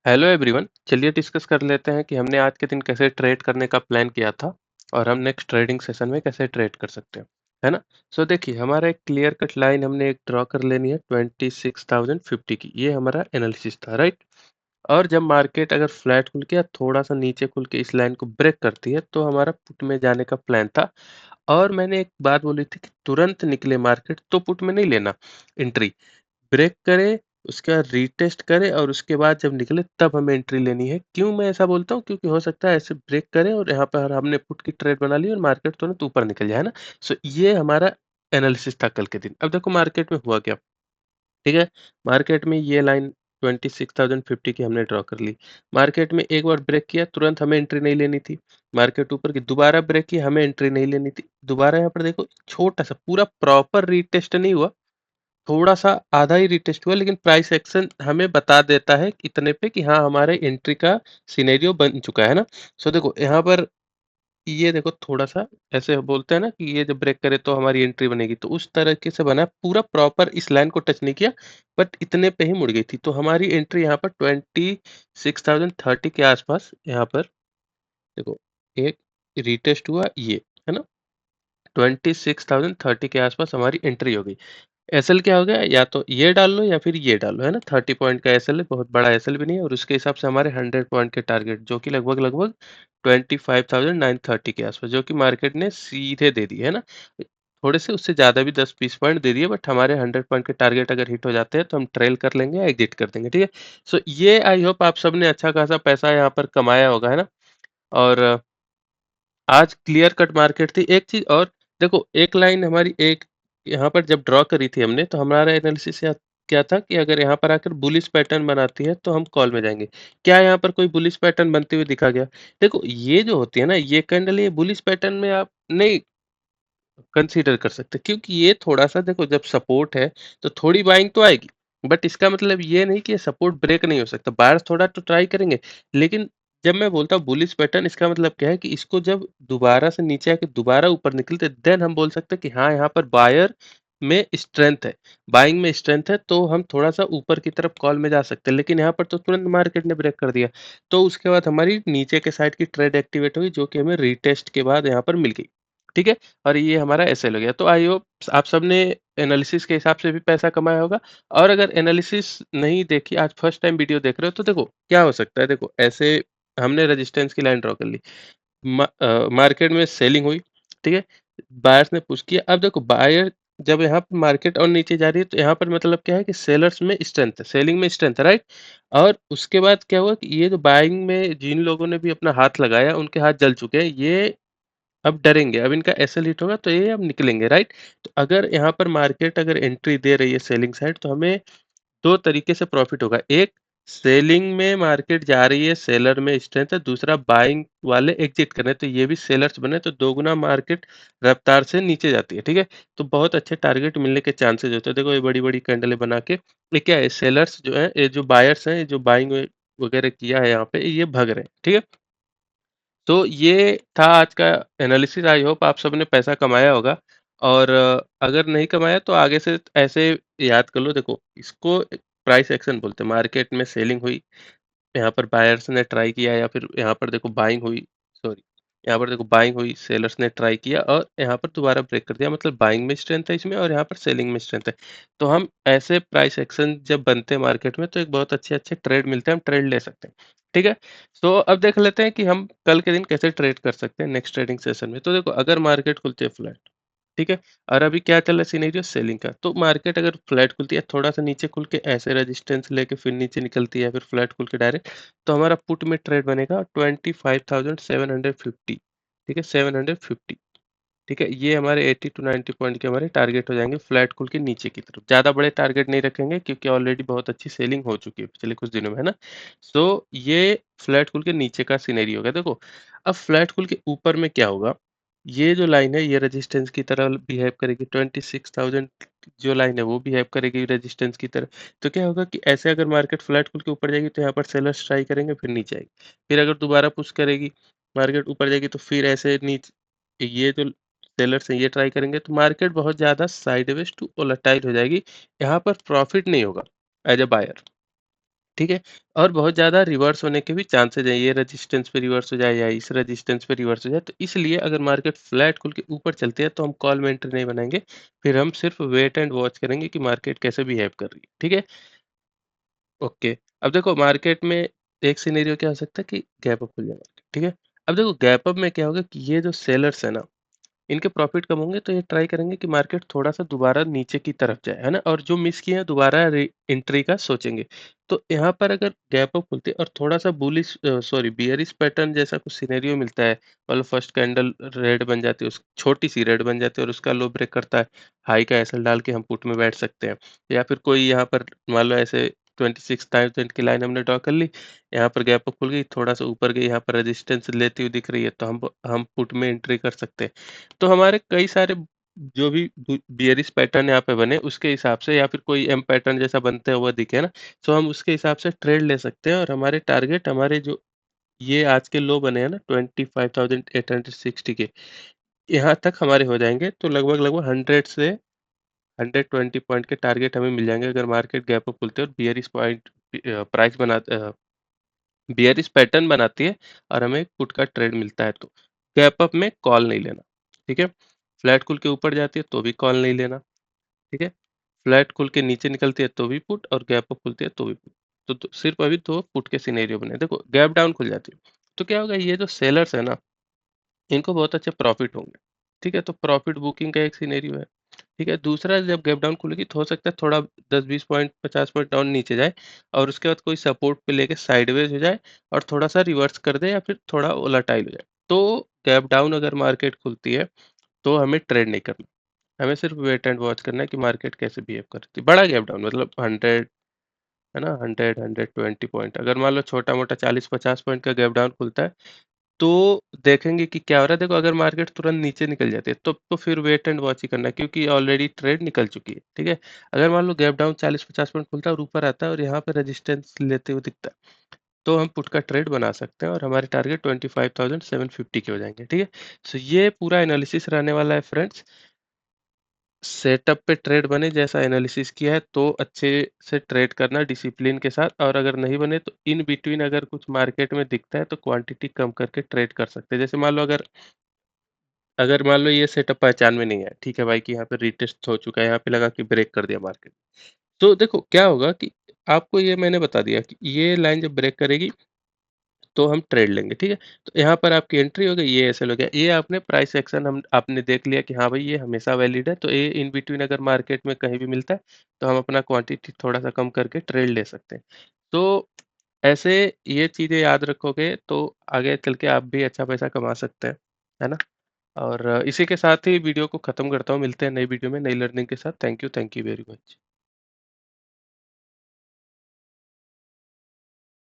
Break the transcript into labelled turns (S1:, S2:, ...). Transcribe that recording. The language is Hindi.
S1: हेलो एवरीवन, चलिए डिस्कस कर लेते हैं कि हमने आज के दिन कैसे ट्रेड करने का प्लान किया था और हम नेक्स्ट ट्रेडिंग सेशन में कैसे ट्रेड कर सकते हैं, है ना। सो देखिए, हमारा एक क्लियर कट लाइन हमने एक ड्रॉ कर लेनी है 26,050 की। ये हमारा एनालिसिस था, राइट। और जब मार्केट अगर फ्लैट खुल के या थोड़ा सा नीचे खुल के इस लाइन को ब्रेक करती है तो हमारा पुट में जाने का प्लान था। और मैंने एक बात बोली थी कि तुरंत निकले मार्केट तो पुट में नहीं लेना एंट्री, ब्रेक करे, उसके बाद रीटेस्ट करे और उसके बाद जब निकले तब हमें एंट्री लेनी है। क्यों मैं ऐसा बोलता हूँ? क्योंकि हो सकता है ऐसे ब्रेक करे और यहाँ पर हमने पुट की ट्रेड बना ली और मार्केट तुरंत ऊपर निकल जाए, है ना? सो ये हमारा एनालिसिस था कल के दिन। अब देखो मार्केट में हुआ क्या, ठीक है? मार्केट में ये लाइन 26,050 की हमने ड्रॉ कर ली। मार्केट में एक बार ब्रेक किया, तुरंत हमें एंट्री नहीं लेनी थी। मार्केट ऊपर की दोबारा ब्रेक किया, हमें एंट्री नहीं लेनी थी। दोबारा यहाँ पर देखो छोटा-सा पूरा प्रॉपर रीटेस्ट नहीं हुआ, थोड़ा-सा आधा ही रिटेस्ट हुआ, लेकिन प्राइस एक्शन हमें बता देता है इतने पे कि हाँ, हमारे एंट्री का सिनेरियो बन चुका है ना। सो देखो यहाँ पर ये देखो थोड़ा-सा ऐसे बोलते हैं ना कि ये जब ब्रेक करे तो हमारी एंट्री बनेगी, तो उस तरीके से बना है, पूरा प्रॉपर इस लाइन को टच नहीं किया, बट इतने पे ही मुड़ गई थी। तो हमारी एंट्री यहाँ पर 26,030 के आसपास यहाँ पर देखो एक रिटेस्ट हुआ ये, है ना? 26,030 के आसपास हमारी एंट्री हो गई। एसएल क्या हो गया, या तो ये डाल लो या फिर ये डाल लो, है ना। 30 पॉइंट का एसएल है, बहुत बड़ा एसएल भी नहीं है, और उसके हिसाब से हमारे 100 पॉइंट के टारगेट जो कि लगभग लगभग 25,930 के आसपास, जो कि मार्केट ने सीधे दे दी है ना। थोड़े से उससे ज्यादा भी 10-20 पॉइंट दे दिए, बट हमारे 100 पॉइंट के टारगेट अगर हिट हो जाते हैं तो हम ट्रेल कर लेंगे या एग्जिट कर देंगे, ठीक है। सो ये आई होप आप सबने अच्छा खासा पैसा यहाँ पर कमाया होगा, है ना। और आज क्लियर कट मार्केट थी। एक चीज और देखो, एक लाइन हमारी एक यहाँ पर जब ड्रॉ करी थी हमने, तो हमारा एनालिसिस क्या था कि अगर यहाँ पर आकर बुलिश पैटर्न बनाती है तो हम कॉल में जाएंगे। क्या यहाँ पर कोई बुलिश पैटर्न बनते हुए दिखा गया? देखो ये जो होती है ना, ये कैंडल, ये बुलिश पैटर्न में आप नहीं कंसीडर कर सकते, क्योंकि ये थोड़ा सा देखो, जब सपोर्ट है तो थोड़ी बाइंग तो आएगी, बट इसका मतलब ये नहीं कि ये सपोर्ट ब्रेक नहीं हो सकता। बायर्स थोड़ा तो ट्राई करेंगे, लेकिन जब मैं बोलता हूँ बुलिश पैटर्न, इसका मतलब क्या है कि इसको जब दोबारा से नीचे आके दोबारा ऊपर निकलते, देन हम बोल सकते हैं कि हाँ, यहाँ पर बायर में स्ट्रेंथ है, बाइंग में स्ट्रेंथ है, तो हम थोड़ा सा ऊपर की तरफ कॉल में जा सकते हैं। लेकिन यहाँ पर तो तुरंत मार्केट ने ब्रेक कर दिया, तो उसके बाद हमारी नीचे के साइड की ट्रेड एक्टिवेट हुई, जो कि हमें रीटेस्ट के बाद यहाँ पर मिल गई, ठीक है। और ये हमारा एसएल हो गया। तो आई होप आप सबने एनालिसिस के हिसाब से भी पैसा कमाया होगा। और अगर एनालिसिस नहीं देखी, आज फर्स्ट टाइम वीडियो देख रहे हो, तो देखो क्या हो सकता है। देखो ऐसे हमने रेजिस्टेंस की लाइन ड्रॉ कर ली, मार्केट में सेलिंग हुई, ठीक है। बायर्स ने पुश किया। अब देखो बायर जब यहाँ पर मार्केट और नीचे जा रही है, तो यहाँ पर मतलब क्या है कि सेलर्स में स्ट्रेंथ है, सेलिंग में स्ट्रेंथ है, राइट। और उसके बाद क्या हुआ कि ये जो बाइंग में जिन लोगों ने भी अपना हाथ लगाया, उनके हाथ जल चुके हैं। ये अब डरेंगे, अब इनका एसएल हिट होगा तो ये अब निकलेंगे, राइट। तो अगर यहाँ पर मार्केट अगर एंट्री दे रही है सेलिंग साइड, तो हमें दो तरीके से प्रॉफिट होगा। एक, सेलिंग में मार्केट जा रही है, सेलर में स्ट्रेंथ है। दूसरा, बाइंग वाले एग्जिट कर रहे हैं, तो ये भी सेलर्स बने, तो दोगुना मार्केट रफ्तार से नीचे जाती है, ठीक है। तो बहुत अच्छे टारगेट मिलने के चांसेस होते हैं। देखो ये बड़ी बड़ी कैंडलें बना के, ये क्या है, सेलर्स जो है, ये जो बायर्स हैं, जो बाइंग वगैरह किया है यहाँ पे, ये भग रहे हैं, ठीक है। तो ये था आज का एनालिसिस। आई होप आप सबने पैसा कमाया होगा। और अगर नहीं कमाया तो आगे से ऐसे याद कर लो। देखो इसको प्राइस एक्शन बोलते हैं। मार्केट में सेलिंग हुई, यहाँ पर बायर्स ने ट्राई किया, या फिर यहाँ पर देखो बाइंग हुई, सॉरी, यहाँ पर देखो बाइंग हुई, सेलर्स ने ट्राई किया और यहाँ पर दोबारा ब्रेक कर दिया, मतलब बाइंग में स्ट्रेंथ है इसमें और यहाँ पर सेलिंग में स्ट्रेंथ है। तो हम ऐसे प्राइस एक्शन जब बनते हैं मार्केट में, तो एक बहुत अच्छे अच्छे ट्रेड मिलते हैं, हम ट्रेड ले सकते हैं, ठीक है। तो अब देख लेते हैं कि हम कल के दिन कैसे ट्रेड कर सकते हैं नेक्स्ट ट्रेडिंग सेशन में। तो देखो अगर मार्केट खुलती है फ्लैट, ठीक है, और अभी क्या चल रहा है सिनेरियो, सेलिंग का, तो मार्केट अगर फ्लैट खुलती है, थोड़ा सा नीचे खुल के ऐसे रेजिस्टेंस लेके फिर नीचे निकलती है, फिर फ्लैट खुल के डायरेक्ट, तो हमारा पुट में ट्रेड बनेगा 25,750, ठीक है, 750, ठीक है। ये हमारे 80 टू 90 पॉइंट के हमारे टारगेट हो जाएंगे फ्लैट खुल के नीचे की तरफ। ज्यादा बड़े टारगेट नहीं रखेंगे, क्योंकि ऑलरेडी बहुत अच्छी सेलिंग हो चुकी है पिछले कुछ दिनों में, है ना। सो ये फ्लैट खुल के नीचे का सिनेरियो होगा। देखो अब फ्लैट खुल के ऊपर में क्या होगा, ये जो लाइन है ये रेजिस्टेंस की तरह बिहेव करेगी। 26,000 जो लाइन है वो बिहेव करेगी रेजिस्टेंस की तरह। तो क्या होगा कि ऐसे अगर मार्केट फ्लैट खुल के ऊपर जाएगी, तो यहाँ पर सेलर्स ट्राई करेंगे, फिर नीचे आएगी। फिर अगर दोबारा पुश करेगी, मार्केट ऊपर जाएगी, तो फिर ऐसे नीचे ये जो सेलर्स हैं ये ट्राई करेंगे, तो मार्केट बहुत ज़्यादा साइडवेज टू वोलेटाइल हो जाएगी। यहाँ पर प्रॉफिट नहीं होगा एज अ बायर, ठीक है? और बहुत ज़्यादा रिवर्स होने के भी चांसेज़ हैं, ये रेजिस्टेंस पे रिवर्स हो जाए या इस रेजिस्टेंस पे रिवर्स हो जाए, तो इसलिए अगर मार्केट फ्लैट खुल के ऊपर चलती है, तो हम कॉल में एंट्री नहीं बनाएँगे, फिर हम सिर्फ वेट एंड वॉच करेंगे कि मार्केट कैसे बिहेव कर रही है, ठीक है? ओके, अब देखो मार्केट में एक सिनेरियो क्या हो सकता है कि गैप अप खुल जाए मार्केट, ठीक है? अब देखो गैप अप में क्या होगा कि ये जो सेलर्स है ना, इनके प्रॉफिट कम होंगे तो ये ट्राई करेंगे कि मार्केट थोड़ा-सा दोबारा नीचे की तरफ जाए, है ना? और जो मिस किए हैं दोबारा री एंट्री का सोचेंगे। तो यहाँ पर अगर गैप अप खुलती है और थोड़ा-सा बुलिश सॉरी बियरिश पैटर्न जैसा कुछ सिनेरियो मिलता है, मतलब फर्स्ट कैंडल रेड बन जाती है, उस छोटी-सी रेड बन जाती है और उसका लो ब्रेक करता है, हाई का एसएल डाल के हम पुट में बैठ सकते हैं। या फिर कोई यहाँ पर मान लो ऐसे 26,000 की लाइन हमने ड्रॉ कर ली, यहाँ पर गैप अप खुल गई, थोड़ा-सा ऊपर गई, यहाँ पर रेजिस्टेंस लेती हुई दिख रही है, तो हम पुट में एंट्री कर सकते हैं। तो हमारे कई सारे जो भी बियरिश पैटर्न यहाँ पे बने उसके हिसाब से या फिर कोई एम पैटर्न जैसा बनता हुआ दिखे ना, तो हम उसके हिसाब से ट्रेड ले सकते हैं और हमारे टारगेट हमारे जो ये आज के लो बने हैं ना 25,860 के, यहाँ तक हमारे हो जाएँगे। तो लगभग-लगभग 100 से 120 पॉइंट के टारगेट हमें मिल जाएँगे अगर मार्केट गैप अप खुलते है और प्राइस बियरिश पैटर्न बनाती है और हमें पुट का ट्रेड मिलता है तो। गैप अप में कॉल नहीं लेना, ठीक है? फ्लैट खुल के ऊपर जाती है तो भी कॉल नहीं लेना, ठीक है? फ्लैट खुल के नीचे निकलती है तो भी पुट और गैप अप खुलती है तो भी पुट। तो सिर्फ अभी 2 पुट के सिनेरियो बने हैं। देखो गैप डाउन खुल जाती है, तो क्या होगा ये जो सेलर्स है ना, इनको बहुत अच्छे प्रॉफिट होंगे, ठीक है? तो प्रॉफिट बुकिंग का एक सिनेरियो है, ठीक है? दूसरा जब गैप डाउन खुलेगी तो हो सकता है थोड़ा 10-20 पॉइंट 50 पॉइंट डाउन नीचे जाए और उसके बाद कोई सपोर्ट पे लेके साइडवेज हो जाए और थोड़ा-सा रिवर्स कर दे या फिर थोड़ा वोलेटाइल हो जाए। तो गैप डाउन अगर मार्केट खुलती है, तो हमें ट्रेड नहीं करना। हमें सिर्फ वेट एंड वॉच करना है कि मार्केट कैसे बिहेव करती है। बड़ा गैप डाउन मतलब 100 है ना? 100, 120 पॉइंट अगर मान लो छोटा-मोटा 40-50 पॉइंट का गैप डाउन खुलता है, तो देखेंगे कि क्या हो रहा है। देखो अगर मार्केट तुरंत नीचे निकल जाती है, तो फिर वेट एंड वॉच ही करना है क्योंकि ऑलरेडी ट्रेड निकल चुकी है, ठीक है? अगर मान लो गैप डाउन 40-50 पॉइंट खुलता है और ऊपर आता है और यहाँ पे रेजिस्टेंस लेते हुए दिखता है, तो हम पुट का ट्रेड बना सकते हैं और हमारे टारगेट 25,750 के हो जाएँगे, ठीक है? सो ये पूरा एनालिसिस रहने वाला है फ्रेंड्स। सेटअप पे ट्रेड बने जैसा एनालिसिस किया है तो अच्छे से ट्रेड करना डिसिप्लिन के साथ और अगर नहीं बने तो इन बिटवीन अगर कुछ मार्केट में दिखता है तो क्वांटिटी कम करके ट्रेड कर सकते हैं। जैसे मान लो अगर मान लो ये सेटअप पहचान में नहीं है, ठीक है भाई कि यहाँ पे रीटेस्ट हो चुका है, यहाँ पे लगा कि ब्रेक कर दिया मार्केट। तो देखो क्या होगा कि आपको ये मैंने बता दिया कि ये लाइन जब ब्रेक करेगी तो हम ट्रेड लेंगे, ठीक है? तो यहाँ पर आपकी एंट्री हो गई, ये एसएल हो गया। ये आपने प्राइस एक्शन हम आपने देख लिया कि हाँ भाई ये हमेशा वैलिड है, तो ये इन बिटवीन अगर मार्केट में कहीं भी मिलता है, तो हम अपना क्वांटिटी थोड़ा-सा कम करके ट्रेड ले सकते हैं। तो ऐसे ये चीज़ें याद रखोगे तो आगे चल के आप भी अच्छा पैसा कमा सकते हैं, है ना? और इसी के साथ ही वीडियो को खत्म करता हूँ, मिलते हैं नई वीडियो में नई लर्निंग के साथ। Thank you very much.